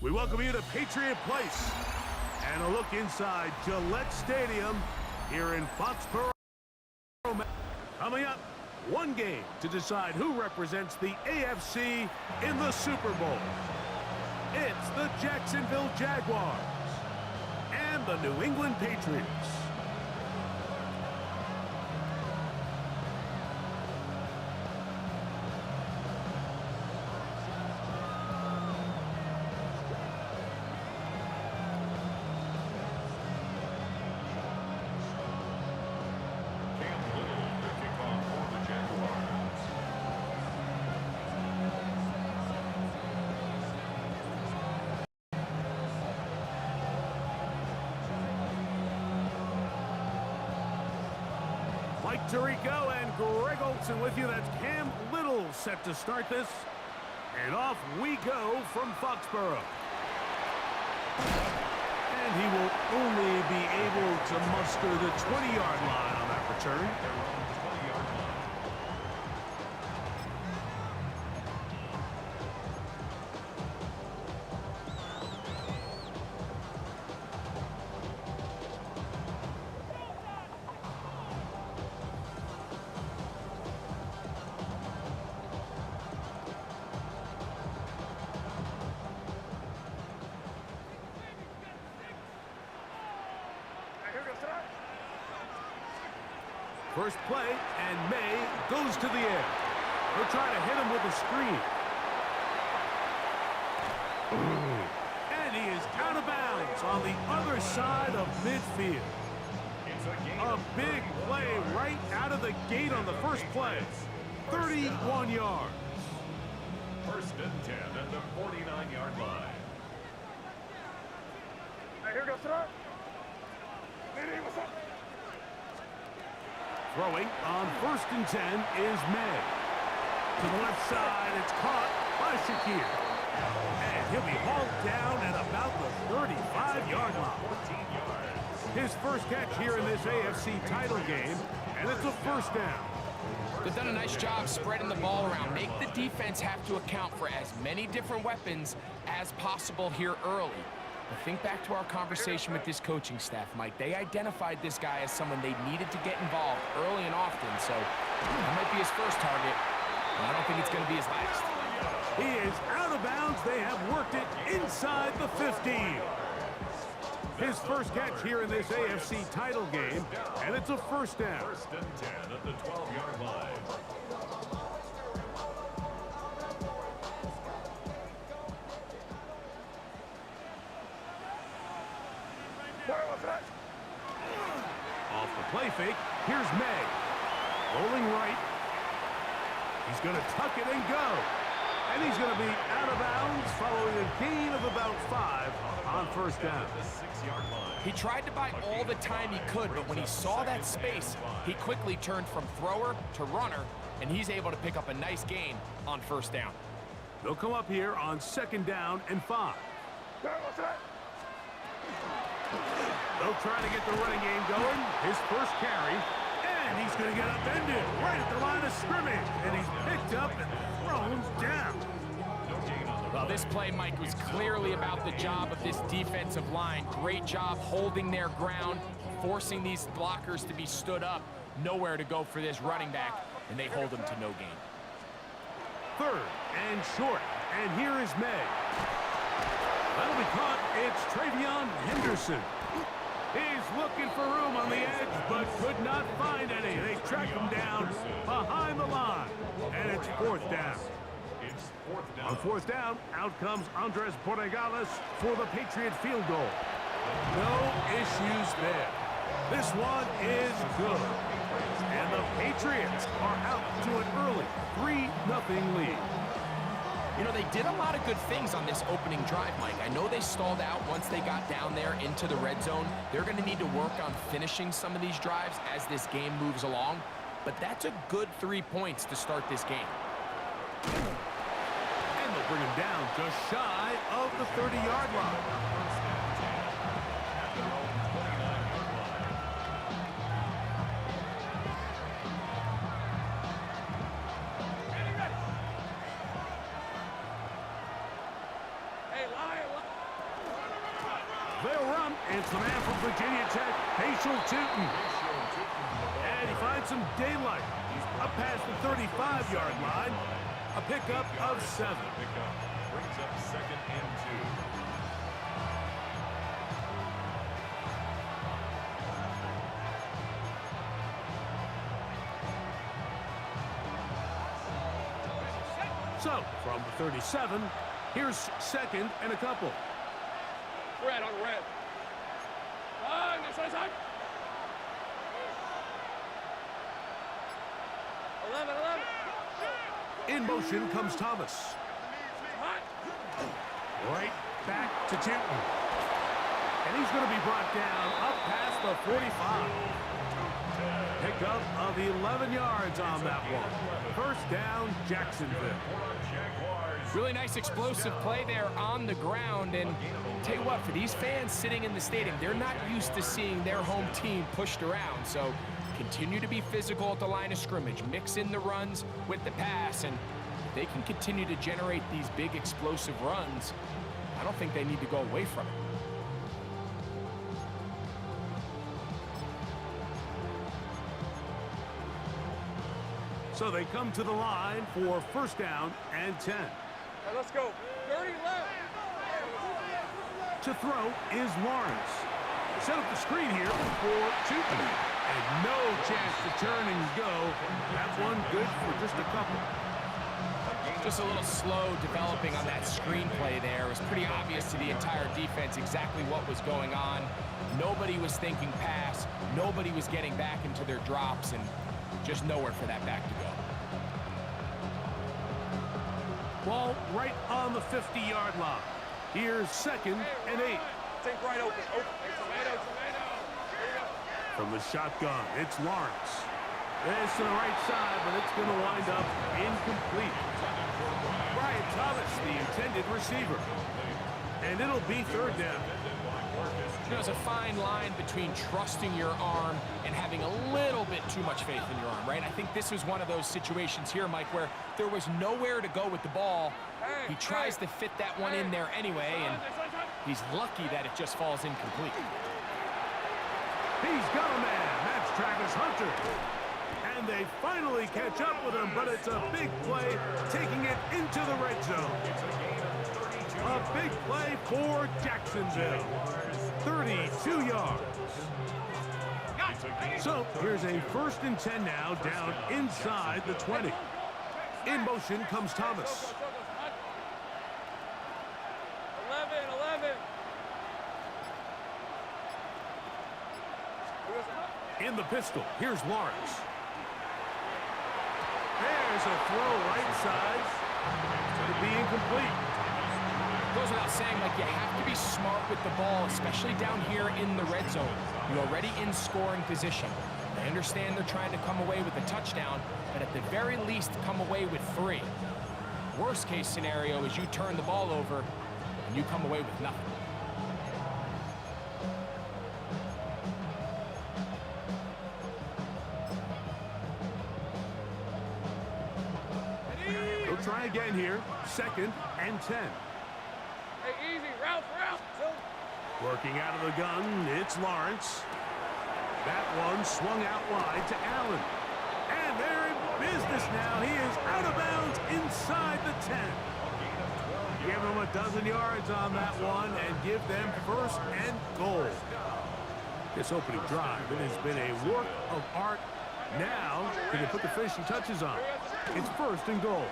We welcome you to Patriot Place and a look inside Gillette Stadium here in Foxborough. Coming up, one game to decide who represents the AFC in the Super Bowl. It's the Jacksonville Jaguars and the New England Patriots. Mike Tirico and Greg Olson with you. That's Cam Little set to start this. And off we go from Foxborough. And he will only be able to muster the 20-yard line on that return. First play, and May goes to the air. They'll try to hit him with a screen. And he is out of bounds on the other side of midfield. A big play right out of the gate on the first play. 31 yards. First and 10 at the 49-yard line. Here goes Sarah. What's up? Throwing on first and 10 is May. To the left side, it's caught by Shakir. And he'll be hauled down at about the 35-yard line. 14 yards. His first catch here in this AFC title game, and it's a first down. They've done a nice job spreading the ball around. Make the defense have to account for as many different weapons as possible here early. But think back to our conversation with this coaching staff, Mike. They identified this guy as someone they needed to get involved early and often, so that might be his first target, and I don't think it's going to be his last. He is out of bounds. They have worked it inside the 15. His first catch here in this AFC title game, and it's a first down. First and 10 at the 12-yard line. Off the play fake, here's May. Rolling right. He's going to tuck it and go. And he's going to be out of bounds following a gain of about 5 on first down. The 6-yard line. He tried to buy all the time he could, but when he saw that space, he quickly turned from thrower to runner, and he's able to pick up a nice gain on first down. They'll come up here on second down and 5. They'll try to get the running game going. His first carry, and he's going to get upended right at the line of scrimmage, and he's picked up and thrown down. Well, this play, Mike, was clearly about the job of this defensive line. Great job holding their ground, forcing these blockers to be stood up. Nowhere to go for this running back, and they hold him to no gain. Third and short, and here is May. That'll be caught. It's Travion Henderson. He's looking for room on the edge, but could not find any. They track him down behind the line, and it's fourth down. On fourth down, out comes Andres Borregales for the Patriot field goal. No issues there. This one is good. And the Patriots are out to an early 3-0 lead. You know, they did a lot of good things on this opening drive, Mike. I know they stalled out once they got down there into the red zone. They're going to need to work on finishing some of these drives as this game moves along. But that's a good 3 points to start this game. And they'll bring him down just shy of the 30-yard line. They'll run. It's the man from Virginia Tech, Paschal Tootin. And he finds some daylight. Up past the 35-yard line. A pickup of 7. Pickup brings up 2nd and 2. So, from the 37, here's 2nd and a couple. Red on red. This side. 11. In motion comes Thomas. Right back to Tootin. And he's going to be brought down up past the 45. Pickup of 11 yards on that one. First down, Jacksonville. Really nice explosive play there on the ground. And tell you what, for these fans sitting in the stadium, they're not used to seeing their home team pushed around. So continue to be physical at the line of scrimmage. Mix in the runs with the pass. And if they can continue to generate these big explosive runs, I don't think they need to go away from it. So they come to the line for first down and 10. Let's go. 30 left. To throw is Lawrence. Set up the screen here for Tootin. And no chance to turn and go. That one good for just a couple. Just a little slow developing on that screenplay there. It was pretty obvious to the entire defense exactly what was going on. Nobody was thinking pass. Nobody was getting back into their drops, and just nowhere for that back to go. Ball right on the 50-yard line. Here's 2nd and 8. Take right open. Tomato. From the shotgun, it's Lawrence. This to the right side, but it's going to wind up incomplete. Brian Thomas, the intended receiver. And it'll be 3rd down. There's a fine line between trusting your arm and having a little bit too much faith in your arm, right? I think this was one of those situations here, Mike, where there was nowhere to go with the ball. He tries to fit that one in there anyway, and he's lucky that it just falls incomplete. He's got a man. That's Travis Hunter. And they finally catch up with him, but it's a big play, taking it into the red zone. A big play for Jacksonville. 32 yards. So here's a 1st and 10 now, down inside the 20. In motion comes Thomas. 11. In the pistol, here's Lawrence. There's a throw right side. It'll be incomplete. Goes without saying, like, you have to be smart with the ball, especially down here in the red zone. You're already in scoring position. I understand they're trying to come away with a touchdown, but at the very least, come away with 3. Worst case scenario is you turn the ball over and you come away with nothing. They'll try again here. 2nd and 10. Hey, easy. Route. Working out of the gun, it's Lawrence. That one swung out wide to Allen. And they're in business now. He is out of bounds inside the 10. Give them a dozen yards on that one and give them 1st and goal. This opening drive, it has been a work of art. Now, can they put the finishing touches on? It's 1st and goal.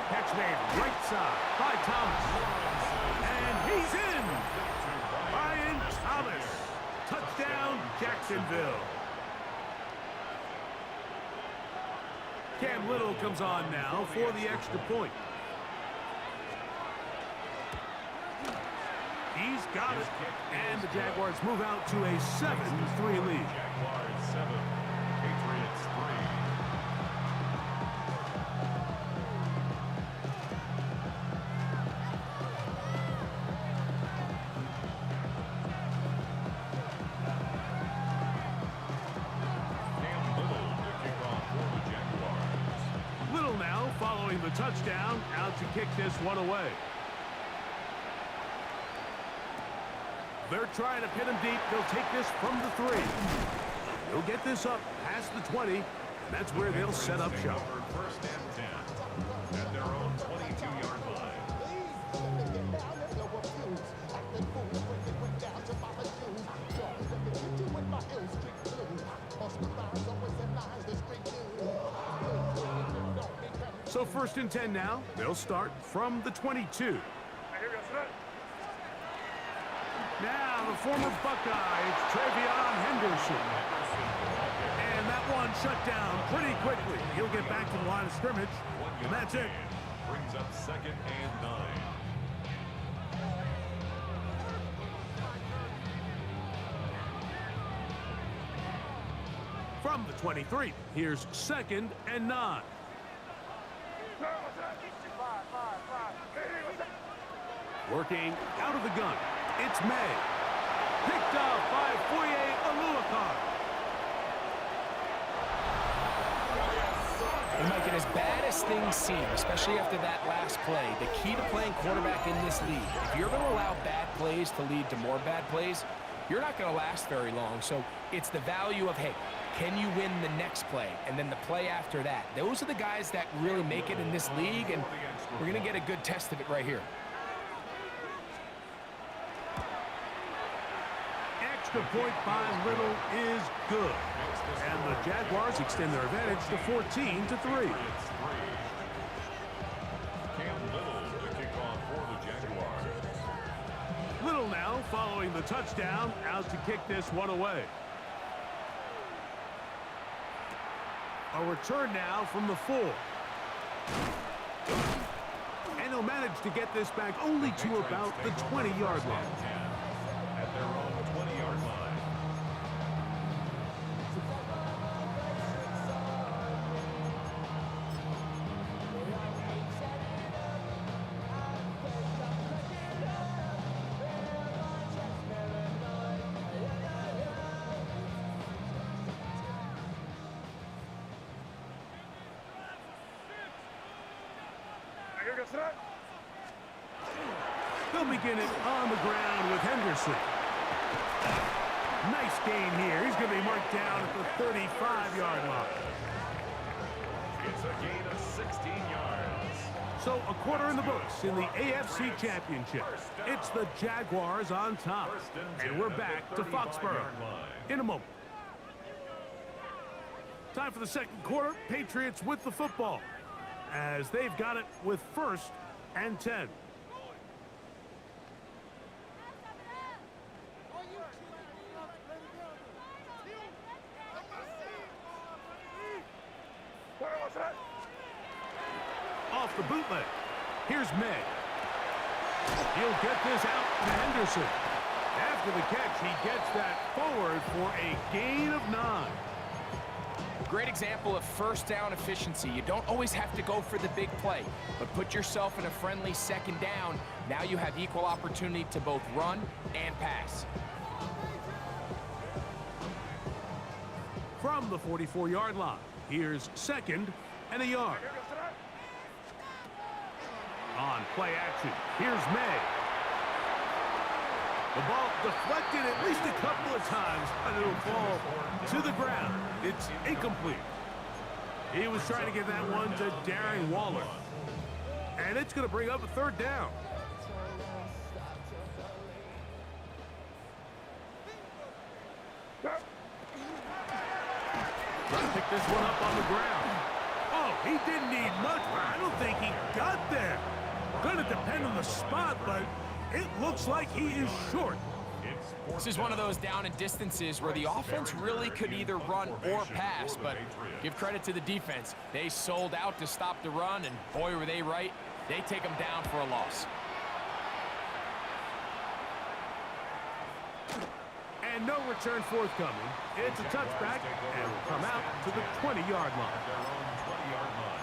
Catch made right side by Thomas. And he's in. Brian Thomas. Touchdown, Jacksonville. Cam Little comes on now for the extra point. He's got it. And the Jaguars move out to a 7-3 lead. Jaguars 7, Patriots 3. Following the touchdown, out to kick this one away. They're trying to pin him deep. They'll take this from the 3. They'll get this up past the 20, and that's where they'll set up shop. First and 10 at their own 22-yard line. So first and 10 now. They'll start from the 22. Now the former Buckeye, it's Henderson. And that one shut down pretty quickly. He'll get back to the line of scrimmage, and that's it. Brings up 2nd and 9. From the 23, here's 2nd and 9. Working out of the gun, it's May. Picked off by Foye Aluakar. And Mike, as bad as things seem, especially after that last play, the key to playing quarterback in this league, if you're going to allow bad plays to lead to more bad plays, you're not going to last very long. So it's the value of, hey, can you win the next play and then the play after that? Those are the guys that really make it in this league, and we're going to get a good test of it right here. Extra point by Little is good. And the Jaguars extend their advantage to 14-3. Cam Little to kick off for the Jaguars. Little now following the touchdown, out to kick this one away. A return now from the 4. And he'll manage to get this back only to about the 20-yard line. At their own 20-yard line. They'll begin it on the ground with Henderson. Nice gain here. He's going to be marked down at the 35-yard line. It's a gain of 16 yards. So a quarter in the books in the AFC Championship. It's the Jaguars on top. And we're back to Foxborough in a moment. Time for the second quarter. Patriots with the football, as they've got it with 1st and 10. Off the bootleg. Here's May. He'll get this out to Henderson. After the catch, he gets that forward for a gain of 9. Great example of first down efficiency. You don't always have to go for the big play, but put yourself in a friendly second down. Now you have equal opportunity to both run and pass. From the 44-yard line, here's 2nd and a yard. On play action, here's May. The ball deflected at least a couple of times, but it'll fall to the ground. It's incomplete. He was trying to get that one to Darren Waller. And it's going to bring up a 3rd down. Trying to pick this one up on the ground. Oh, he didn't need much, but I don't think he got there. Going to depend on the spot, but it looks like he is short. This is one of those down and distances where the offense really could either run or pass, but give credit to the defense. They sold out to stop the run, and boy, were they right. They take them down for a loss. And no return forthcoming. It's a touchback, and will come out to the 20-yard line. At their own 20-yard line.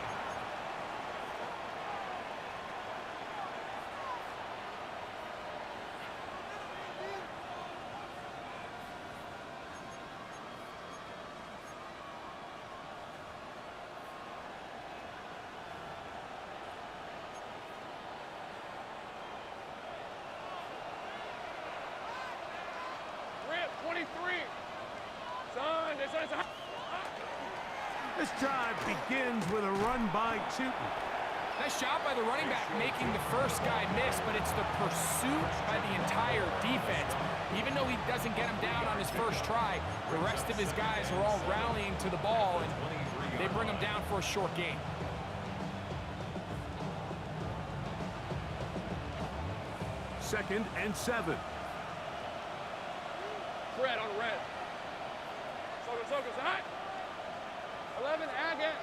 This drive begins with a run by Tootin. Nice job by the running back making the first guy miss, but it's the pursuit by the entire defense. Even though he doesn't get him down on his first try, the rest of his guys are all rallying to the ball, and they bring him down for a short gain. Second and 7. Red on red. Socos, hot. 11, Agate.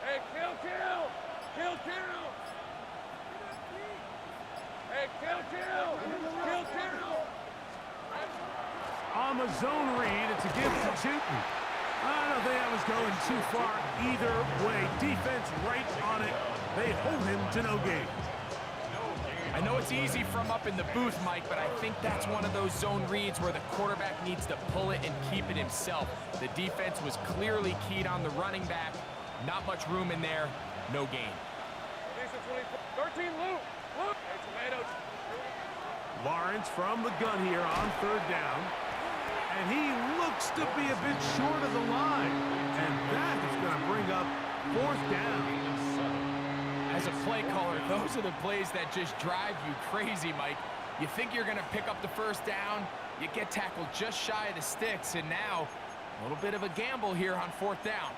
Hey, kill. Hey, kill. On the zone read, it's a give to Tootin. I don't think I was going too far either way. Defense right on it. They hold him to no gain. I know it's easy from up in the booth, Mike, but I think that's one of those zone reads where the quarterback needs to pull it and keep it himself. The defense was clearly keyed on the running back. Not much room in there. No gain. 13, Luke. Hey, tomatoes. Lawrence from the gun here on third down. And he looks to be a bit short of the line. And that is going to bring up fourth down. As a play caller, those are the plays that just drive you crazy, Mike. You think you're going to pick up the first down, you get tackled just shy of the sticks, and now a little bit of a gamble here on fourth down.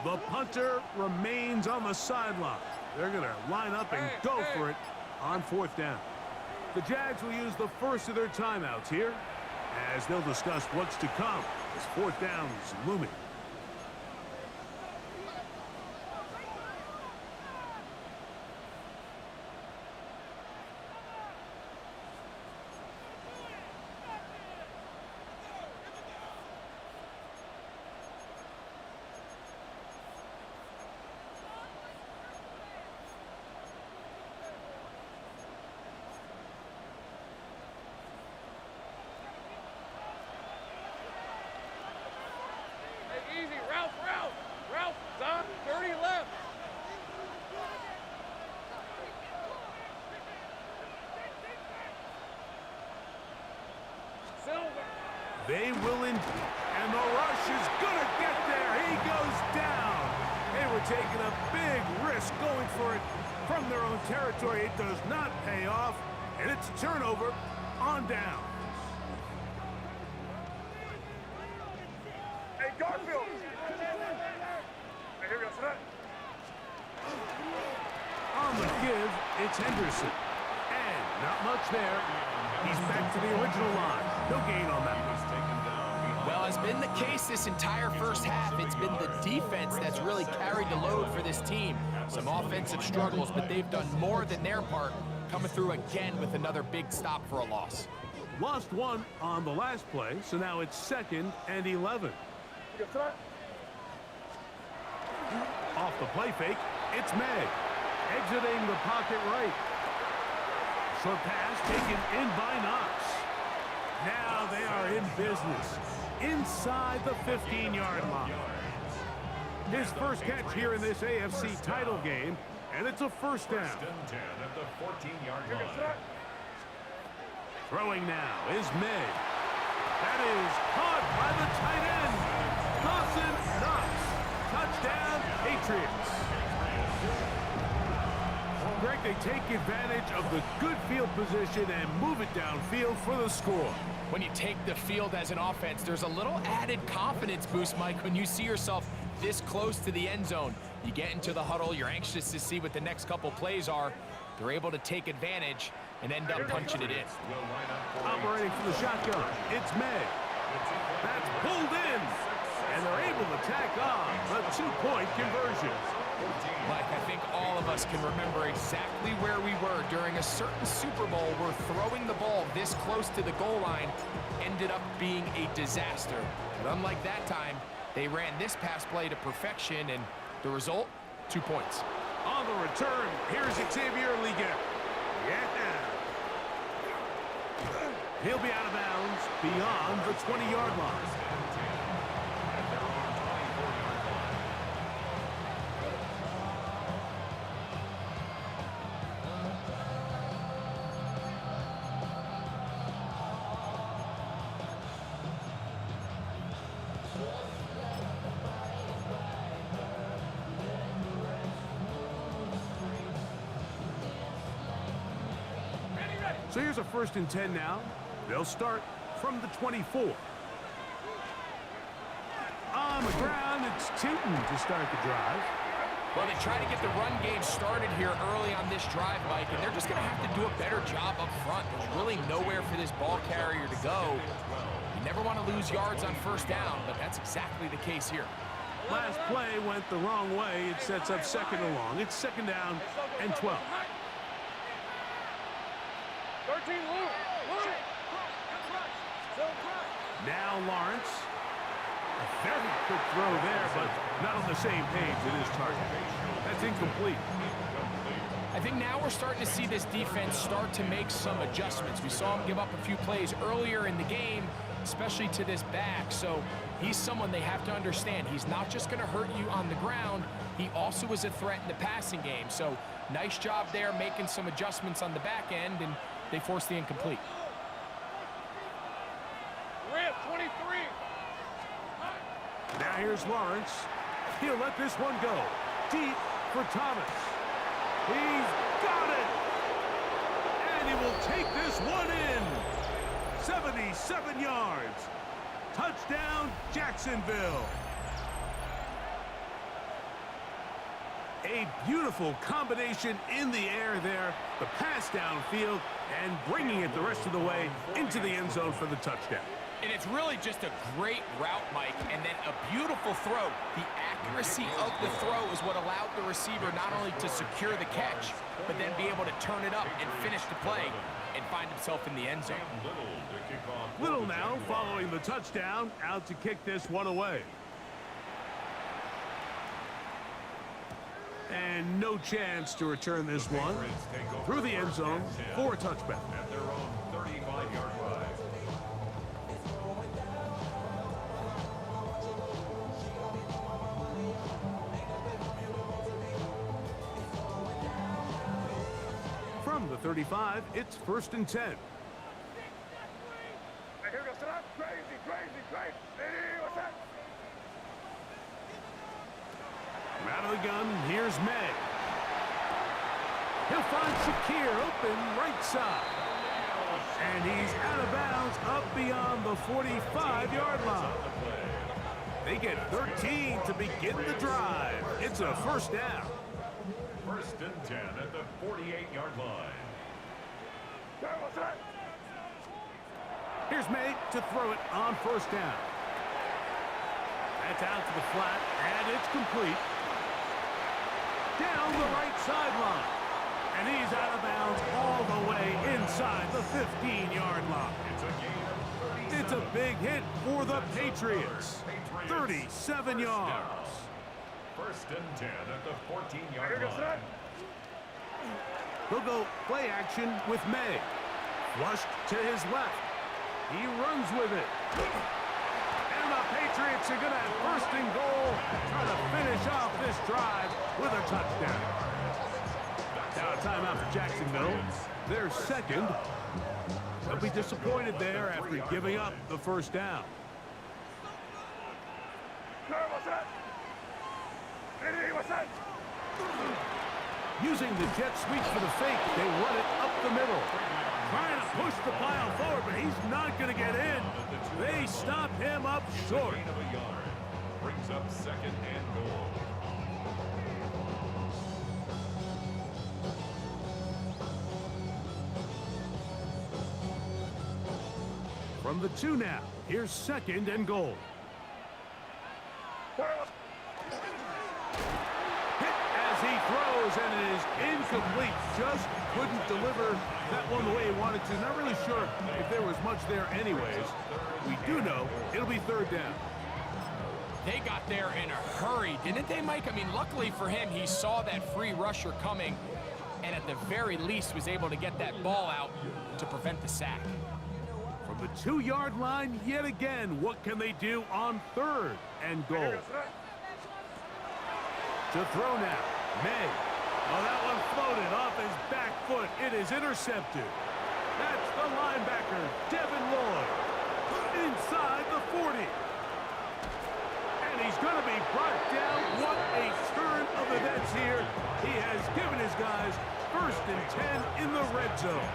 The punter remains on the sideline. They're going to line up and go for it on fourth down. The Jags will use the first of their timeouts here as they'll discuss what's to come as fourth down is looming. Easy, Ralph, Don, 30 left. Silver. They will and the rush is going to get there. He goes down. They were taking a big risk going for it from their own territory. It does not pay off, and it's a turnover on down. Hey, Garfield. Hey, here we go, sit On the give, it's Henderson. And not much there. He's back to the original line. No gain on that one. Well, as been the case this entire first half, it's been the defense that's really carried the load for this team. Some offensive struggles, but they've done more than their part, coming through again with another big stop for a loss. Lost one on the last play, so now it's 2nd and 11. Off the play fake, it's May. Exiting the pocket right. Short pass taken in by Knox. Now they are in business inside the 15-yard line. His first catch here in this AFC title game, and it's a first down. First and 10 at the 14-yard line. Throwing now is May. That is caught by the tight end, Dawson Knox. Touchdown, Patriots. Greg, they take advantage of the good field position and move it downfield for the score. When you take the field as an offense, there's a little added confidence boost, Mike, when you see yourself this close to the end zone. You get into the huddle, you're anxious to see what the next couple plays are. They're able to take advantage and end up punching it in. Operating from the shotgun, it's May. That's pulled in, and they're able to tack on a two-point conversion. Mike, I think all of us can remember exactly where we were during a certain Super Bowl where throwing the ball this close to the goal line ended up being a disaster. But unlike that time, they ran this pass play to perfection, and the result, 2 points. On the return, here's Xavier Liga. Yeah. He'll be out of bounds beyond the 20-yard line. So here's a 1st and 10 now. They'll start from the 24. On the ground, it's Tinton to start the drive. Well, they try to get the run game started here early on this drive, Mike, and they're just going to have to do a better job up front. There's really nowhere for this ball carrier to go. You never want to lose yards on 1st down, but that's exactly the case here. Last play went the wrong way. It sets up 2nd and long. It's 2nd down and 12. 13, Lou. Now Lawrence. A very quick throw there, but not on the same page with his target. That's incomplete. I think now we're starting to see this defense start to make some adjustments. We saw him give up a few plays earlier in the game, especially to this back. So he's someone they have to understand. He's not just going to hurt you on the ground. He also is a threat in the passing game. So nice job there making some adjustments on the back end, and they forced the incomplete. Rip, 23. Now here's Lawrence. He'll let this one go. Deep for Thomas. He's got it! And he will take this one in. 77 yards. Touchdown, Jacksonville. A beautiful combination in the air there. The pass downfield and bringing it the rest of the way into the end zone for the touchdown. And it's really just a great route, Mike, and then a beautiful throw. The accuracy of the throw is what allowed the receiver not only to secure the catch, but then be able to turn it up and finish the play and find himself in the end zone. Little now following the touchdown, out to kick this one away. And no chance to return this one through the end zone for a touchback. At their own 35-yard line. From the 35, it's 1st and 10. Hey, here goes that. Crazy, crazy, crazy. Hey, what's that? Out of the gun, here's May. He'll find Shakir open right side. And he's out of bounds up beyond the 45-yard line. They get 13 to begin the drive. It's a 1st down. 1st and 10 at the 48-yard line. Hey, what's that? Here's May to throw it on 1st down. That's out to the flat, and it's complete. Down the right sideline. And he's out of bounds all the way inside the 15-yard line. It's a gain of 37. It's a big hit for the Patriots. 37 yards. 1st and 10 at the 14-yard Here goes line. that. They'll go play action with May. Flushed to his left. He runs with it. And the Patriots are going to have 1st and goal, trying to finish off this drive with a touchdown. Now a timeout for Jacksonville. Their 2nd. They'll be disappointed there after giving up the 1st down. Hey, what's that? Hey, what's that? Using the jet sweep for the fake, they run it up the middle. Trying to push the pile forward, but he's not going to get in. They stop him up short. Gain of a yard. Brings up 2nd and goal. From the 2 now, here's 2nd and goal. Hit as he throws, and it is incomplete. Just couldn't deliver that one the way he wanted to. Not really sure if there was much there anyways. We do know it'll be 3rd down. They got there in a hurry, didn't they, Mike? I mean, luckily for him, he saw that free rusher coming and at the very least was able to get that ball out to prevent the sack. the 2-yard line yet again. What can they do on 3rd and goal? To throw now, May. Oh, that one floated off his back foot. It is intercepted. That's the linebacker, Devin Lloyd, inside the 40. And he's going to be brought down. What a turn of events here. He has given his guys 1st and 10 in the red zone.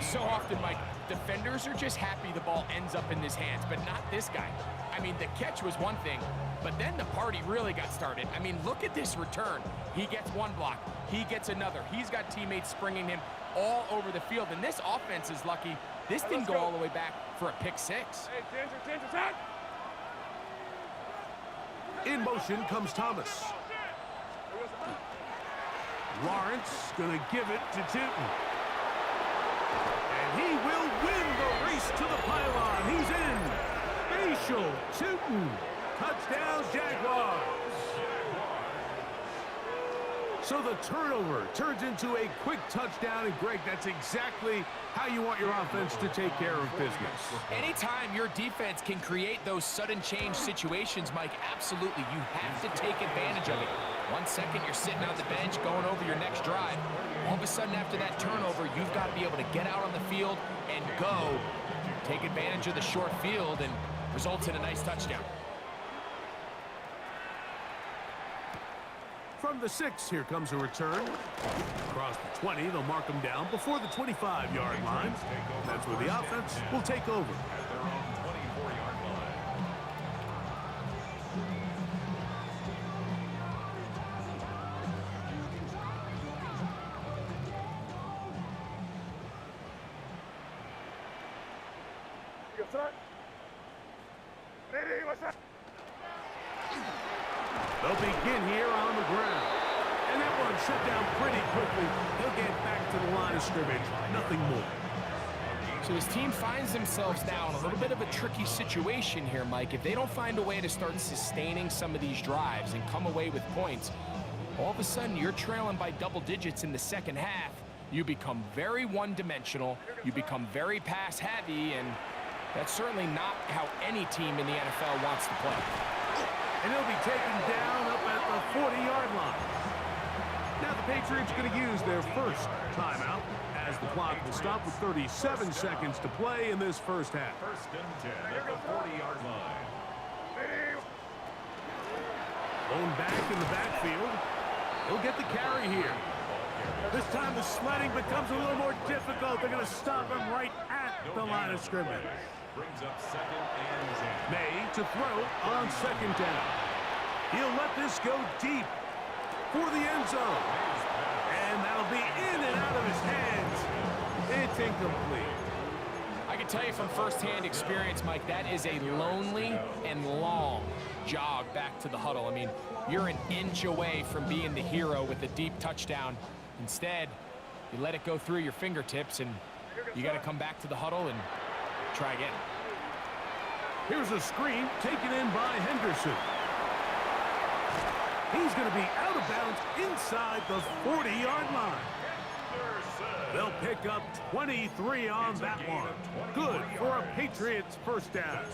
So often, Mike, defenders are just happy the ball ends up in his hands, but not this guy. I mean, the catch was one thing, but then the party really got started. I mean, look at this return. He gets one block. He gets another. He's got teammates springing him all over the field, and this offense is lucky. This didn't go all the way back for a pick 6. Hey, attention, attack! In motion comes Thomas. Lawrence going to give it to Tootin. And he will win the race to the pylon. He's in. Facial, Tootin. Touchdown, Jaguars. So the turnover turns into a quick touchdown, and Greg, that's exactly how you want your offense to take care of business. Anytime your defense can create those sudden change situations, Mike, absolutely, you have to take advantage of it. 1 second, you're sitting on the bench going over your next drive. All of a sudden, after that turnover, you've got to be able to get out on the field and go. Take advantage of the short field, and results in a nice touchdown. From the 6, here comes a return. Across the 20, they'll mark them down before the 25-yard line. That's where the offense will take over. At their own 24-yard line. They'll begin here on the ground. And that one shut down pretty quickly. He'll get back to the line of scrimmage. Nothing more. So his team finds themselves now in a little bit of a tricky situation here, Mike. If they don't find a way to start sustaining some of these drives and come away with points, all of a sudden you're trailing by double digits in the second half. You become very one-dimensional. You become very pass-heavy, and that's certainly not how any team in the NFL wants to play. And he'll be taken down up at the 40-yard line. Now the Patriots going to use their first timeout as the clock will stop with 37 seconds to play in this first half. 1st and 10 at the 40-yard line. Blown back in the backfield. He'll get the carry here. This time the sledding becomes a little more difficult. They're going to stop him right at the line of scrimmage. Brings up 2nd and 10. May to throw on 2nd down. He'll let this go deep for the end zone. And that'll be in and out of his hands. It's incomplete. I can tell you from firsthand experience, Mike, that is a lonely and long jog back to the huddle. I mean, you're an inch away from being the hero with a deep touchdown. Instead, you let it go through your fingertips, and you got to come back to the huddle and try again. Here's a screen taken in by Henderson. He's going to be out of bounds inside the 40-yard line. They'll pick up 23 on that one. Good for a Patriots first down.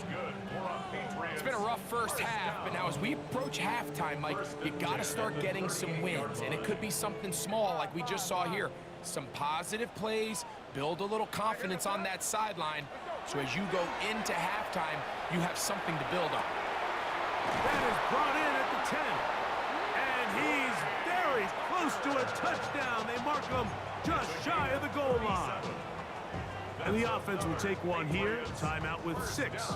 It's been a rough first half, but now as we approach halftime, Mike, you got to start getting some wins, and it could be something small like we just saw here. Some positive plays, build a little confidence on that sideline, so as you go into halftime, you have something to build on. That is brought in at the 10. And he's very close to a touchdown. They mark him just shy of the goal line. And the offense will take one here. Timeout with 6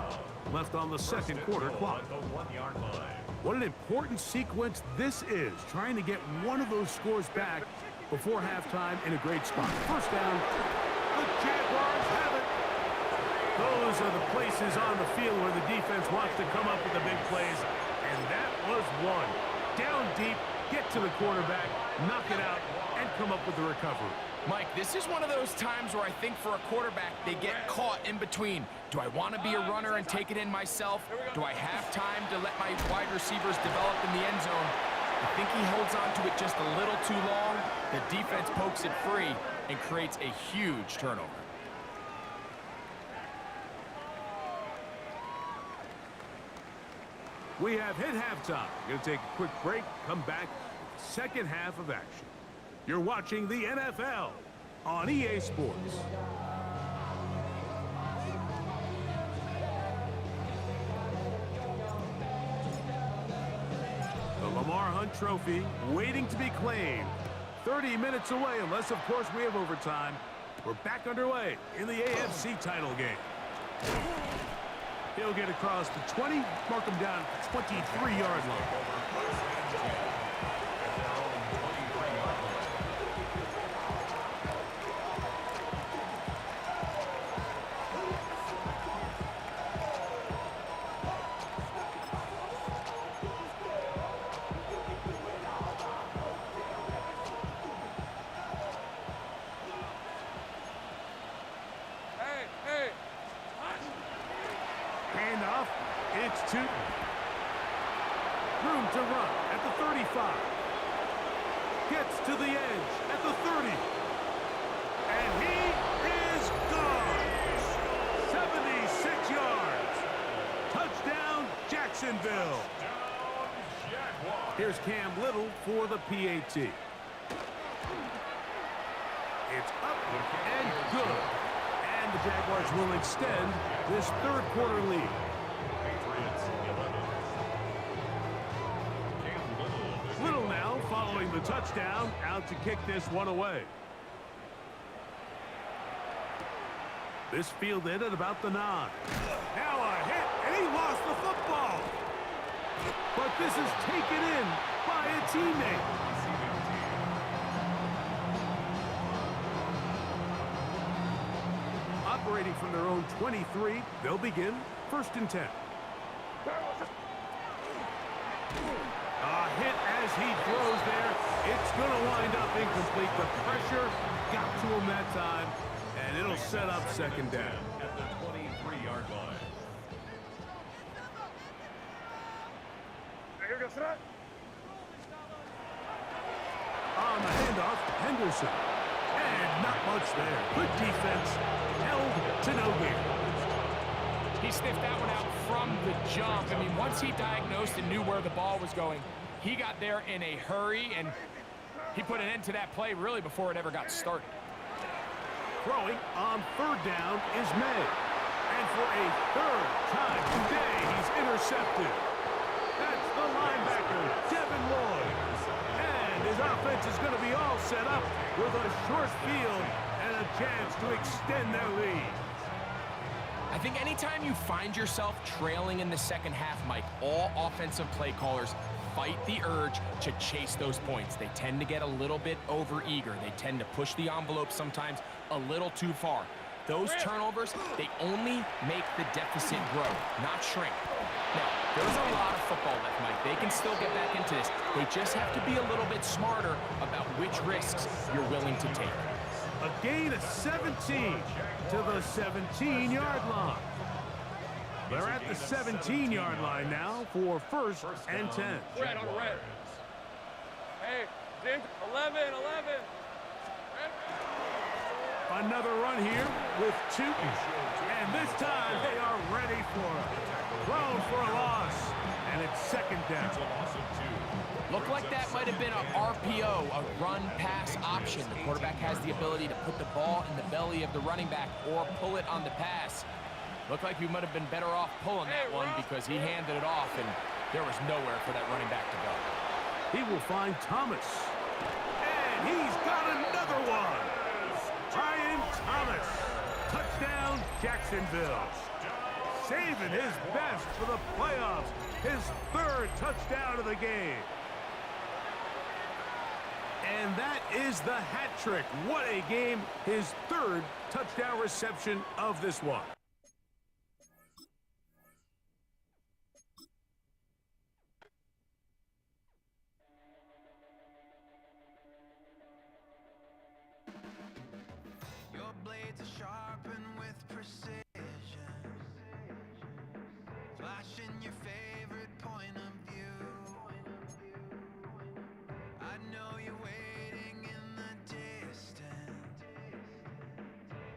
left on the second quarter clock. What an important sequence this is, trying to get one of those scores back before halftime in a great spot. First down, the Jaguars have it. Those are the places on the field where the defense wants to come up with the big plays, and that was one. Down deep, get to the quarterback, knock it out, and come up with the recovery. Mike, this is one of those times where I think for a quarterback, they get caught in between. Do I want to be a runner and take it in myself? Do I have time to let my wide receivers develop in the end zone? I think he holds on to it just a little too long. The defense pokes it free and creates a huge turnover. We have hit halftime. Going to take a quick break, come back, second half of action. You're watching the NFL on EA Sports. The Lamar Hunt Trophy waiting to be claimed. 30 minutes away, unless, of course, we have overtime. We're back underway in the AFC title game. He'll get across the 20, mark him down at the 23-yard line. Handoff, it's Tootin. Room to run at the 35. Gets to the edge at the 30. And he is gone. 76 yards. Touchdown, Jacksonville. Here's Cam Little for the PAT. It's up and good. And the Jaguars will extend this third quarter lead. Little now following the touchdown, out to kick this one away. This fielded at about the 9. Now a hit, and he lost the football. But this is taken in by a teammate. Operating from their own 23, they'll begin 1st and 10. A hit as he throws there. It's going to wind up incomplete. The pressure got to him that time, and it'll set up 2nd down. At the 23-yard line. On the handoff, Henderson. And not much there. Good defense. Held to no gain. He sniffed that one out from the jump. I mean, once he diagnosed and knew where the ball was going, he got there in a hurry, and he put an end to that play really before it ever got started. Throwing on 3rd down is May. And for a 3rd time today, he's intercepted. That's the linebacker, Devin Lloyd. And his offense is going to be all set up with a short field and a chance to extend their lead. I think anytime you find yourself trailing in the second half, Mike, all offensive play callers fight the urge to chase those points. They tend to get a little bit overeager. They tend to push the envelope sometimes a little too far. Those turnovers, they only make the deficit grow, not shrink. Now, there's a lot of football left, Mike. They can still get back into this. They just have to be a little bit smarter about which risks you're willing to take. A gain of 17 to the 17-yard line. They're at the 17-yard line now for 1st and 10. Red on red. Hey, James, 11. Another run here with Tootin. And this time they are ready for it. Thrown for a loss. And it's 2nd down. Looked like that might have been a RPO, a run-pass option. The quarterback has the ability to put the ball in the belly of the running back or pull it on the pass. Looked like we might have been better off pulling that one because he handed it off, and there was nowhere for that running back to go. He will find Thomas. And he's got another one. Brian Thomas. Touchdown, Jacksonville. Saving his best for the playoffs. His 3rd touchdown of the game. And that is the hat trick. What a game. His 3rd touchdown reception of this one. Your blades are sharpened with precision. Flashing your favorite point of view. I know you're waiting in the distance,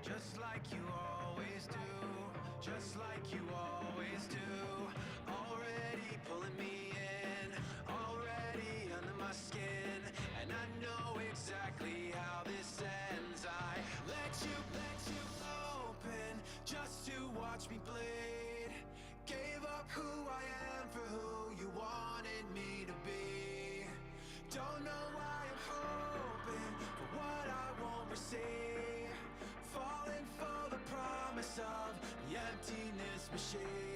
just like you always do, just like you always do. Already pulling my skin, and I know exactly how this ends. I let you open just to watch me bleed. Gave up who I am for who you wanted me to be. Don't know why I'm hoping for what I won't receive. Falling for the promise of the emptiness machine.